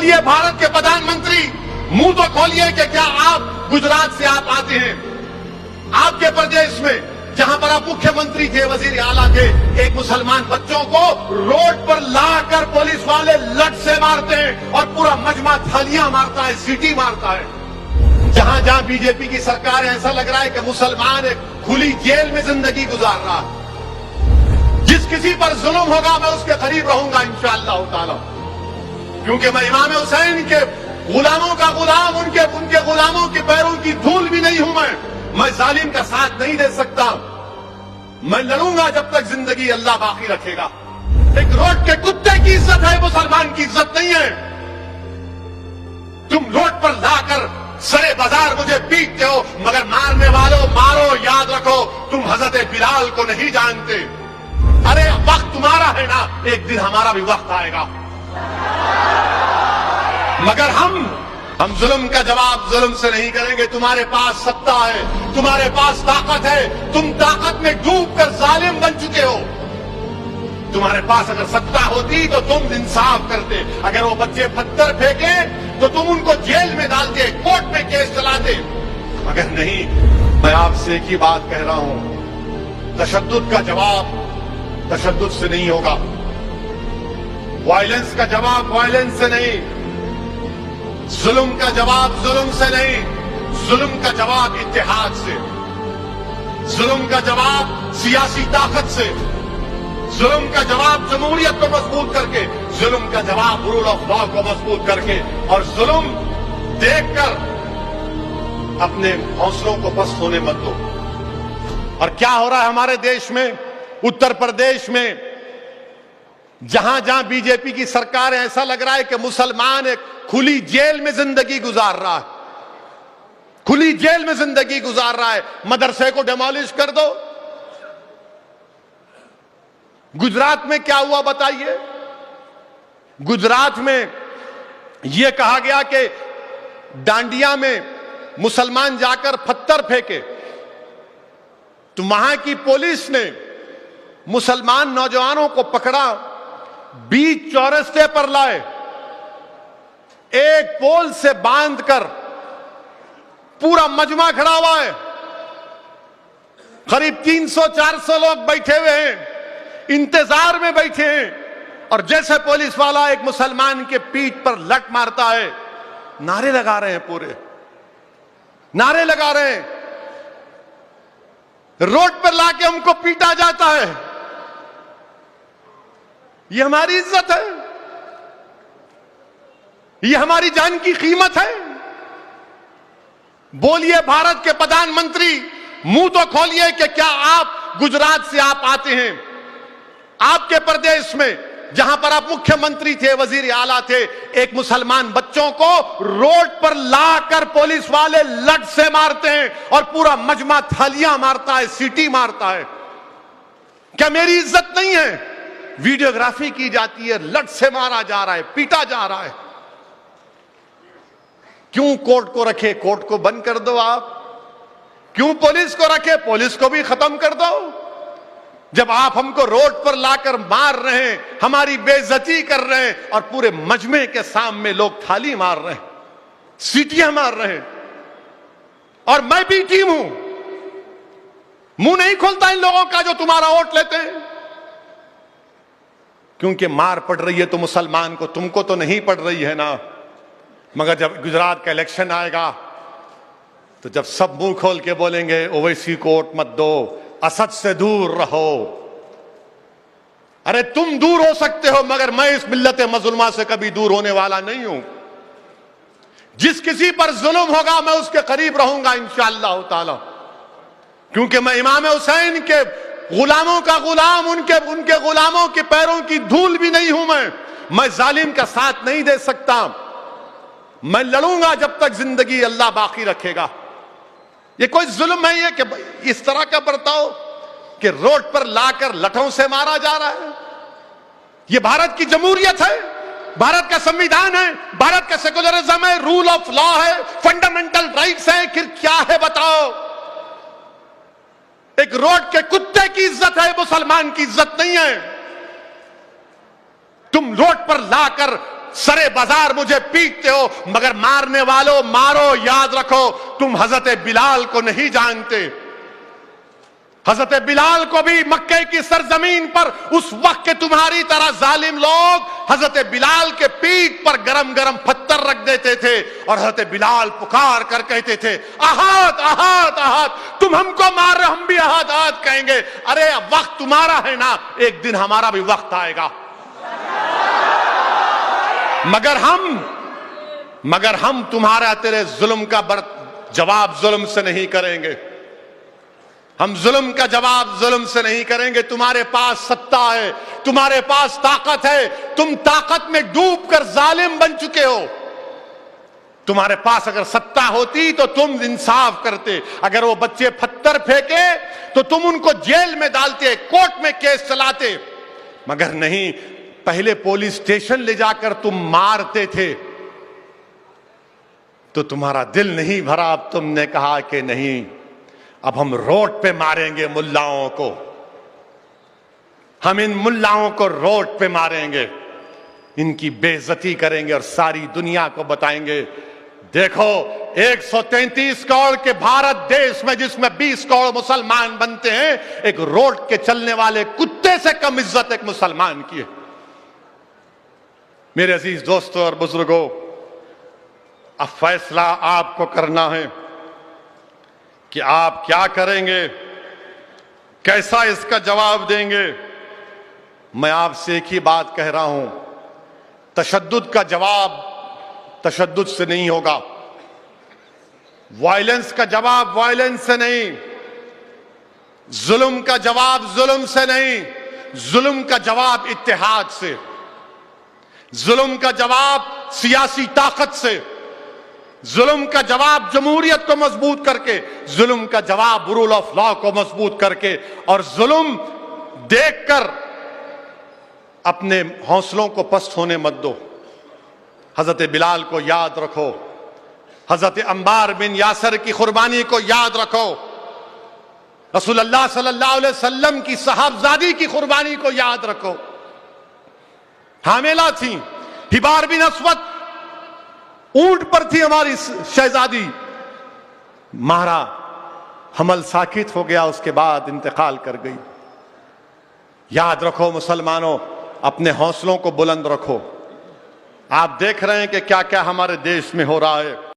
बोलिए भारत के प्रधानमंत्री, मुंह तो खोलिए कि क्या आप गुजरात से आप आते हैं। आपके प्रदेश में जहां पर आप मुख्यमंत्री थे, वजीर आला थे, एक मुसलमान बच्चों को रोड पर लाकर पुलिस वाले लठ से मारते हैं और पूरा मजमा थालियां मारता है, सीटी मारता है। जहां जहां बीजेपी की सरकार है, ऐसा लग रहा है कि मुसलमान एक खुली जेल में जिंदगी गुजार रहा है। जिस किसी पर जुल्म होगा मैं उसके करीब रहूंगा इंशाअल्लाह ताला, क्योंकि मैं इमाम हुसैन के गुलामों का गुलाम, उनके गुलामों के पैरों की धूल भी नहीं हूं मैं जालिम का साथ नहीं दे सकता। मैं लड़ूंगा जब तक जिंदगी अल्लाह बाकी रखेगा। एक रोड के कुत्ते की इज्जत है, मुसलमान की इज्जत नहीं है। तुम रोड पर लाकर सरे बाजार मुझे पीटते हो, मगर मारने वालों मारो, याद रखो तुम हजरत बिलाल को नहीं जानते। अरे वक्त तुम्हारा है ना, एक दिन हमारा भी वक्त आएगा। मगर हम जुल्म का जवाब जुल्म से नहीं करेंगे। तुम्हारे पास सत्ता है, तुम्हारे पास ताकत है, तुम ताकत में डूबकर जालिम बन चुके हो। तुम्हारे पास अगर सत्ता होती तो तुम इंसाफ करते। अगर वो बच्चे पत्थर फेंके तो तुम उनको जेल में डालते, कोर्ट में केस चलाते। मगर नहीं, मैं आपसे एक ही बात कह रहा हूं, तशद्दुद का जवाब तशद्दुद से नहीं होगा, वायलेंस का जवाब वायलेंस से नहीं, जुल्म का जवाब जुल्म से नहीं, जुल्म का जवाब इत्तेहाद से, जुल्म का जवाब सियासी ताकत से, जुल्म का जवाब जमहूरियत को मजबूत करके, जुल्म का जवाब रूल ऑफ लॉ को मजबूत करके। और जुल्म देखकर अपने हौसलों को पस्त होने मत दो। और क्या हो रहा है हमारे देश में, उत्तर प्रदेश में, जहां जहां बीजेपी की सरकार है, ऐसा लग रहा है कि मुसलमान एक खुली जेल में जिंदगी गुजार रहा है, खुली जेल में जिंदगी गुजार रहा है। मदरसे को डिमोलिश कर दो। गुजरात में क्या हुआ बताइए। गुजरात में यह कहा गया कि डांडिया में मुसलमान जाकर पत्थर फेंके तो वहां की पुलिस ने मुसलमान नौजवानों को पकड़ा, बीच चौरस्ते पर लाए, एक पोल से बांधकर, पूरा मजमा खड़ा हुआ है, करीब 300-400 लोग बैठे हुए हैं, इंतजार में बैठे हैं। और जैसे पुलिस वाला एक मुसलमान के पीठ पर लट मारता है, नारे लगा रहे हैं, पूरे नारे लगा रहे हैं, रोड पर लाके हमको पीटा जाता है। ये हमारी इज्जत है, ये हमारी जान की कीमत है। बोलिए भारत के प्रधानमंत्री, मुंह तो खोलिए कि क्या आप गुजरात से आप आते हैं। आपके प्रदेश में जहां पर आप मुख्यमंत्री थे, वजीर आला थे, एक मुसलमान बच्चों को रोड पर लाकर पुलिस वाले लठ से मारते हैं और पूरा मजमा थालियां मारता है, सीटी मारता है। क्या मेरी इज्जत नहीं है? वीडियोग्राफी की जाती है, लठ से मारा जा रहा है, पीटा जा रहा है। क्यों कोर्ट को रखे? कोर्ट को बंद कर दो आप। क्यों पुलिस को रखे? पुलिस को भी खत्म कर दो। जब आप हमको रोड पर लाकर मार रहे हैं, हमारी बेइज्जती कर रहे हैं और पूरे मजमे के सामने लोग थाली मार रहे हैं, सीटियां मार रहे हैं, और मैं भी टीम हूं, मुंह नहीं खोलता इन लोगों का जो तुम्हारा वोट लेते हैं। क्योंकि मार पड़ रही है तो मुसलमान को, तुमको तो नहीं पड़ रही है ना। मगर जब गुजरात का इलेक्शन आएगा तो जब सब मुंह खोल के बोलेंगे ओवैसी को वोट मत दो, असद से दूर रहो। अरे तुम दूर हो सकते हो, मगर मैं इस मिल्लत मज़लूमा से कभी दूर होने वाला नहीं हूं। जिस किसी पर जुल्म होगा मैं उसके करीब रहूंगा इंशाअल्लाह ताला, क्योंकि मैं इमाम हुसैन के गुलामों का गुलाम, उनके गुलामों के पैरों की धूल भी नहीं हूं मैं जालिम का साथ नहीं दे सकता। मैं लड़ूंगा जब तक जिंदगी अल्लाह बाकी रखेगा। ये कोई जुल्म है ये कि इस तरह का बर्ताव कि रोड पर लाकर लठों से मारा जा रहा है? ये भारत की जमहूरियत है, भारत का संविधान है, भारत का सेकुलरिज्म है, रूल ऑफ लॉ है, फंडामेंटल राइट्स है। फिर क्या है बताओ? एक रोड के कुत्ते की इज्जत है, मुसलमान की इज्जत नहीं है। तुम रोड पर लाकर सरे बाजार मुझे पीटते हो, मगर मारने वालों मारो, याद रखो तुम हजरत बिलाल को नहीं जानते। हजरत बिलाल को भी मक्के की सरजमीन पर उस वक्त के तुम्हारी तरह जालिम लोग हजरत बिलाल के पीठ पर गरम गरम पत्थर रख देते थे और हजरत बिलाल पुकार कर कहते थे, अहाद अहाद अहाद, तुम हमको मार रहे, हम भी अहाद अहाद कहेंगे। अरे वक्त तुम्हारा है ना, एक दिन हमारा भी वक्त आएगा। मगर हम तुम्हारा तेरे जुल्म का जवाब जुल्म से नहीं करेंगे। हम जुल्म का जवाब जुल्म से नहीं करेंगे। तुम्हारे पास सत्ता है, तुम्हारे पास ताकत है, तुम ताकत में डूबकर जालिम बन चुके हो। तुम्हारे पास अगर सत्ता होती तो तुम इंसाफ करते। अगर वो बच्चे पत्थर फेंके तो तुम उनको जेल में डालते, कोर्ट में केस चलाते, मगर नहीं, पहले पुलिस स्टेशन ले जाकर तुम मारते थे। तो तुम्हारा दिल नहीं भरा, अब तुमने कहा कि नहीं, अब हम रोड पे मारेंगे मुल्लाओं को, हम इन मुल्लाओं को रोड पे मारेंगे, इनकी बेइज्जती करेंगे और सारी दुनिया को बताएंगे, देखो 133 करोड़ के भारत देश में जिसमें 20 करोड़ मुसलमान बनते हैं, एक रोड के चलने वाले कुत्ते से कम इज्जत एक मुसलमान की है। मेरे अजीज दोस्तों और बुजुर्गों, अब फैसला आपको करना है कि आप क्या करेंगे, कैसा इसका जवाब देंगे। मैं आपसे एक ही बात कह रहा हूं, तशद्दुद का जवाब तशद्दुद से नहीं होगा, वायलेंस का जवाब वायलेंस से नहीं, जुल्म का जवाब जुल्म से नहीं, जुल्म का जवाब इत्तेहाद से, जुल्म का जवाब सियासी ताकत से, जुल्म का जवाब जमहूरियत को मजबूत करके, जुल्म का जवाब रूल ऑफ लॉ को मजबूत करके, और जुल्म देखकर अपने हौसलों को पस्त होने मत दो। हजरत बिलाल को याद रखो, हजरत अम्बार बिन यासर की कुर्बानी को याद रखो, रसूलुल्लाह सल्लल्लाहु अलैहि वसल्लम की साहबजादी की कुर्बानी को याद रखो। हामिला थी, हिबार बिन अस्वद ऊंट पर थी हमारी शहजादी, मारा, हमल साकित हो गया, उसके बाद इंतकाल कर गई। याद रखो मुसलमानों, अपने हौसलों को बुलंद रखो। आप देख रहे हैं कि क्या क्या हमारे देश में हो रहा है।